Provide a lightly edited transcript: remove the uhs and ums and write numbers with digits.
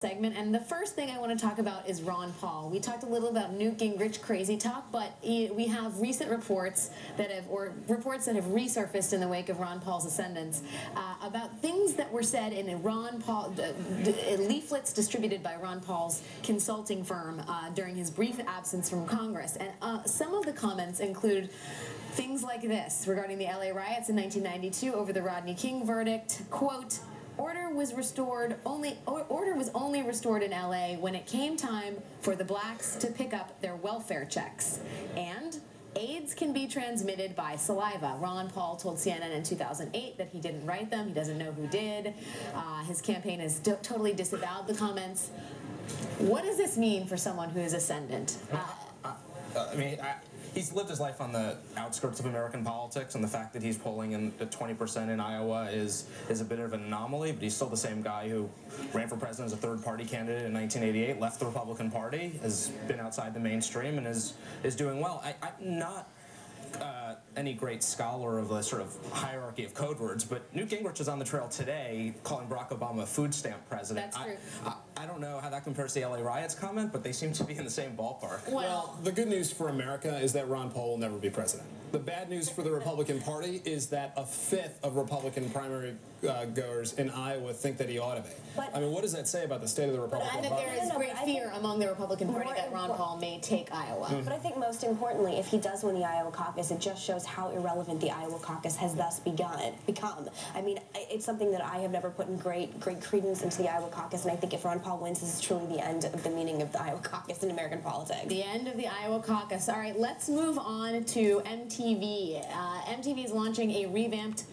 segment, and the first thing I want to talk about is Ron Paul. We talked a little about Newt Gingrich crazy talk, but we have recent reports that have resurfaced in the wake of Ron Paul's ascendance about things that were said in Ron Paul leaflets distributed by Ron Paul's consulting firm during his brief absence from Congress. And some of the comments include things like this regarding the LA riots in 1992 over the Rodney King verdict. Quote, Order was only restored in LA when it came time for the blacks to pick up their welfare checks. And AIDS can be transmitted by saliva. Ron Paul told CNN in 2008 that he didn't write them. He doesn't know who did. His campaign has totally disavowed the comments. What does this mean for someone who is ascendant? He's lived his life on the outskirts of American politics, and the fact that he's polling in at 20% in Iowa is a bit of an anomaly, but he's still the same guy who ran for president as a third-party candidate in 1988, left the Republican Party, has been outside the mainstream, and is doing well. I'm not any great scholar of the sort of hierarchy of code words, but Newt Gingrich is on the trail today calling Barack Obama a food stamp president. That's true. I don't know how that compares to the LA riots comment, but they seem to be in the same ballpark. Well, the good news for America is that Ron Paul will never be president. The bad news for the Republican Party is that a fifth of Republican primary goers in Iowa think that he ought to be. I mean, what does that say about the state of the Republican And Party? that there is great fear among the Republican Party that Ron Paul may take Iowa. But I think most importantly, if he does win the Iowa caucus, it just shows how irrelevant the Iowa caucus has thus become. I mean, it's something that I have never put in great credence into the Iowa caucus, and I think if Ron Paul wins, this is truly the end of the meaning of the Iowa caucus in American politics. The end of the Iowa caucus. All right, let's move on to MTV. MTV is launching a revamped